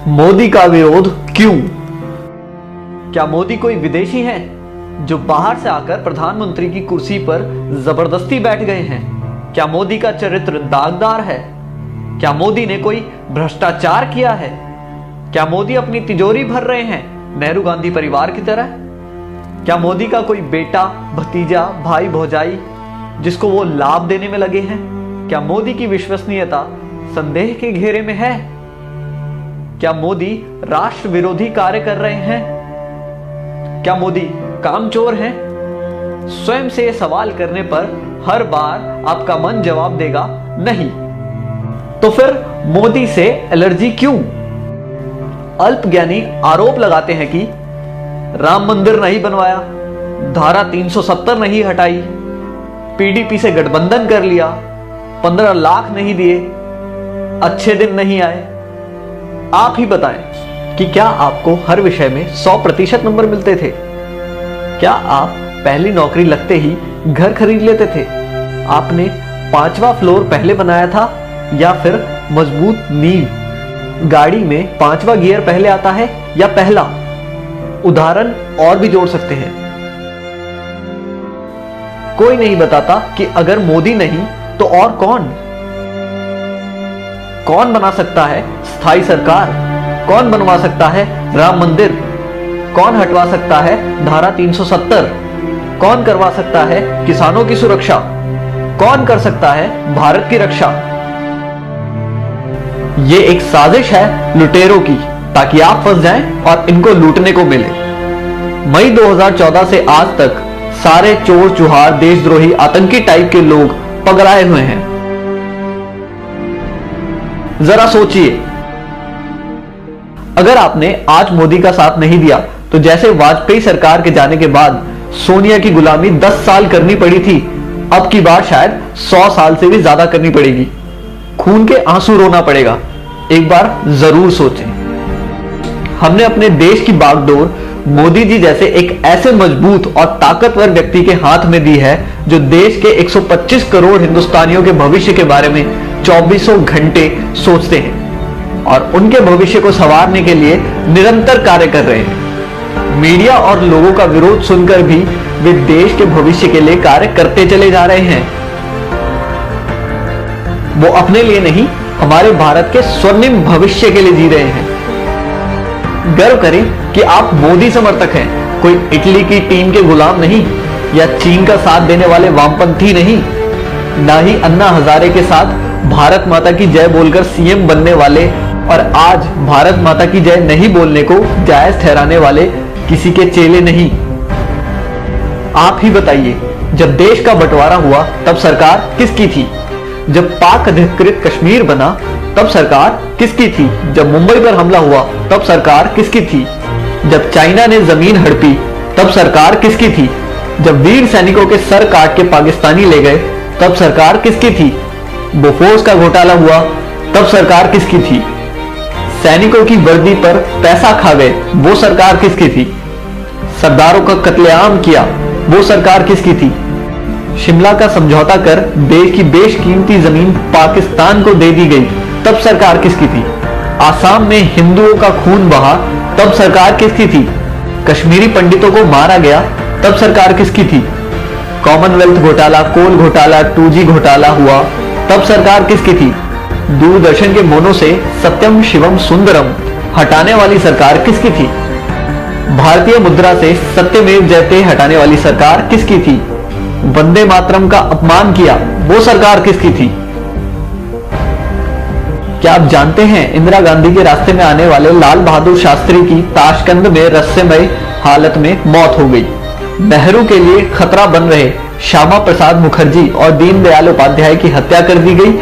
मोदी का विरोध क्यों? क्या मोदी कोई विदेशी है जो बाहर से आकर प्रधानमंत्री की कुर्सी पर जबरदस्ती बैठ गए हैं? क्या मोदी का चरित्र दागदार है? क्या मोदी ने कोई भ्रष्टाचार किया है? क्या मोदी अपनी तिजोरी भर रहे हैं नेहरू गांधी परिवार की तरह? क्या मोदी का कोई बेटा, भतीजा, भाई, भौजाई जिसको वो लाभ देने में लगे हैं? क्या मोदी की विश्वसनीयता संदेह के घेरे में है? क्या मोदी राष्ट्र विरोधी कार्य कर रहे हैं? क्या मोदी कामचोर हैं? स्वयं से सवाल करने पर हर बार आपका मन जवाब देगा नहीं। तो फिर मोदी से एलर्जी क्यों? अल्पज्ञानी आरोप लगाते हैं कि राम मंदिर नहीं बनवाया, धारा 370 नहीं हटाई, पीडीपी से गठबंधन कर लिया, 15 लाख नहीं दिए, अच्छे दिन नहीं आए। आप ही बताएं कि क्या आपको हर विषय में 100% नंबर मिलते थे? क्या आप पहली नौकरी लगते ही घर खरीद लेते थे? आपने 5वां फ्लोर पहले बनाया था या फिर मजबूत नींव? गाड़ी में 5वां गियर पहले आता है या पहला? उदाहरण और भी जोड़ सकते हैं। कोई नहीं बताता कि अगर मोदी नहीं तो और कौन? कौन बना सकता है स्थायी सरकार? कौन बनवा सकता है राम मंदिर? कौन हटवा सकता है धारा 370? कौन करवा सकता है किसानों की सुरक्षा? कौन कर सकता है भारत की रक्षा? ये एक साजिश है लुटेरों की, ताकि आप फंस जाएं और इनको लूटने को मिले। मई 2014 से आज तक सारे चोर चुहार, देशद्रोही, आतंकी टाइप के लोग पगलाए हुए हैं। जरा सोचिए, अगर आपने आज मोदी का साथ नहीं दिया तो जैसे वाजपेयी सरकार के जाने के बाद सोनिया की गुलामी 10 साल करनी पड़ी थी, अब की बार शायद 100 साल से भी ज्यादा करनी पड़ेगी। खून के आंसू रोना पड़ेगा। एक बार जरूर सोचें। हमने अपने देश की बागडोर मोदी जी जैसे एक ऐसे मजबूत और ताकतवर व्यक्ति के हाथ में दी है जो देश के 125 करोड़ हिंदुस्तानियों के भविष्य के बारे में 24 घंटे सोचते हैं और उनके भविष्य को संवारने के लिए निरंतर कार्य कर रहे हैं। मीडिया और लोगों का विरोध सुनकर भी वे देश के भविष्य के लिए कार्य करते चले जा रहे हैं। वो अपने लिए नहीं, हमारे भारत के स्वर्णिम भविष्य के लिए जी रहे हैं। गर्व करें कि आप मोदी समर्थक हैं, कोई इटली की टीम के गुलाम नहीं या चीन का साथ देने वाले वामपंथी नहीं, ना ही अन्ना हजारे के साथ भारत माता की जय बोलकर सीएम बनने वाले और आज भारत माता की जय नहीं बोलने को जायज ठहराने वाले किसी के चेले नहीं। आप ही बताइए, जब देश का बंटवारा हुआ तब सरकार किसकी थी? जब पाक अधिकृत कश्मीर बना तब सरकार किसकी थी? जब मुंबई पर हमला हुआ तब सरकार किसकी थी? जब चाइना ने जमीन हड़पी तब सरकार किसकी थी? जब वीर सैनिकों के सर काट के पाकिस्तानी ले गए तब सरकार किसकी थी? बोफोर्स का घोटाला हुआ तब सरकार किसकी थी? सैनिकों की वर्दी पर पैसा खा गए, वो सरकार किसकी थी? सरदारों का कत्लेआम किया, वो सरकार किसकी थी? शिमला का समझौता कर देश की बेशकीमती जमीन पाकिस्तान को दे दी गई, तब सरकार किसकी थी? आसाम में हिंदुओं का खून बहा, तब सरकार किसकी थी? कश्मीरी पंडितों को मारा गया, तब सरकार किसकी थी? कॉमनवेल्थ घोटाला, कोल घोटाला, 2G घोटाला हुआ, तब सरकार किसकी थी? दूरदर्शन के मोनो से सत्यम शिवम सुंदरम हटाने वाली सरकार किसकी थी? भारतीय मुद्रा से सत्यमेव जयते हटाने वाली सरकार किसकी थी? वंदे मातरम का अपमान किया, वो सरकार किसकी थी? क्या आप जानते हैं इंदिरा गांधी के रास्ते में आने वाले लाल बहादुर शास्त्री की ताशकंद में रहस्यमय हालत में मौत हो गई। नेहरू के लिए खतरा बन रहे श्यामा प्रसाद मुखर्जी और दीनदयाल उपाध्याय की हत्या कर दी गई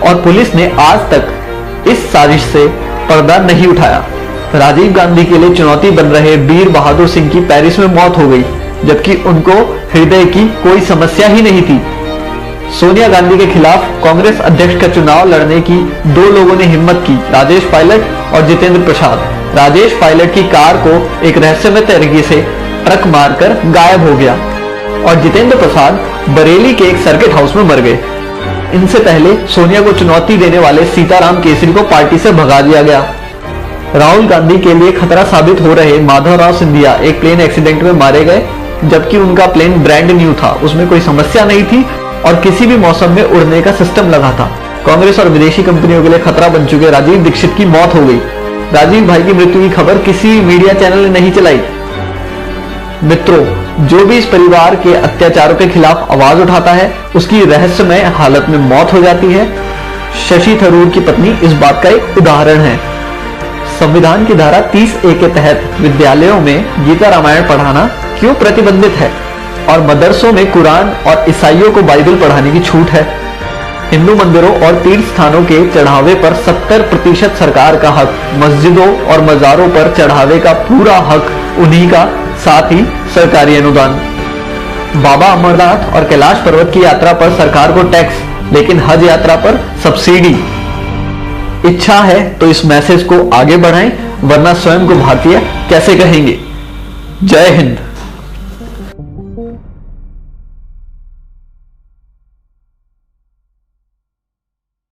और पुलिस ने आज तक इस साजिश से पर्दा नहीं उठाया। राजीव गांधी के लिए चुनौती बन रहे वीर बहादुर सिंह की पेरिस में मौत हो गई, जबकि उनको हृदय की कोई समस्या ही नहीं थी। सोनिया गांधी के खिलाफ कांग्रेस अध्यक्ष का चुनाव लड़ने की 2 लोगों ने हिम्मत की, राजेश पायलट और जितेंद्र प्रसाद। राजेश पायलट की कार को एक रहस्यमय तरीके से ट्रक मारकर गायब हो गया और जितेंद्र प्रसाद बरेली के एक सर्किट हाउस में मर गए। इनसे पहले सोनिया को चुनौती देने वाले सीताराम केसरी को पार्टी से भगा दिया गया। राहुल गांधी के लिए खतरा साबित हो रहे माधवराव सिंधिया एक प्लेन एक्सीडेंट में मारे गए, जबकि उनका प्लेन ब्रांड न्यू था, उसमें कोई समस्या नहीं थी और किसी भी मौसम में उड़ने का सिस्टम लगा था। कांग्रेस और विदेशी कंपनियों के लिए खतरा बन चुके राजीव दीक्षित की मौत हो गई। राजीव भाई की मृत्यु की खबर किसी मीडिया चैनल ने नहीं चलाई। मित्रों, जो भी इस परिवार के अत्याचारों के खिलाफ आवाज उठाता है उसकी रहस्यमय हालत में मौत हो जाती है। शशि थरूर की पत्नी इस बात का एक उदाहरण है। संविधान की धारा 30A के तहत विद्यालयों में गीता रामायण पढ़ाना क्यों प्रतिबंधित है और मदरसों में कुरान और ईसाइयों को बाइबल पढ़ाने की छूट है। हिंदू मंदिरों और तीर्थ स्थानों के चढ़ावे पर 70% सरकार का हक, मस्जिदों और मजारों पर चढ़ावे का पूरा हक उन्हीं का, साथ ही सरकारी अनुदान। बाबा अमरनाथ और कैलाश पर्वत की यात्रा पर सरकार को टैक्स, लेकिन हज यात्रा पर सब्सिडी। इच्छा है तो इस मैसेज को आगे बढ़ाएं, वरना स्वयं को भारतीय कैसे कहेंगे। जय हिंद।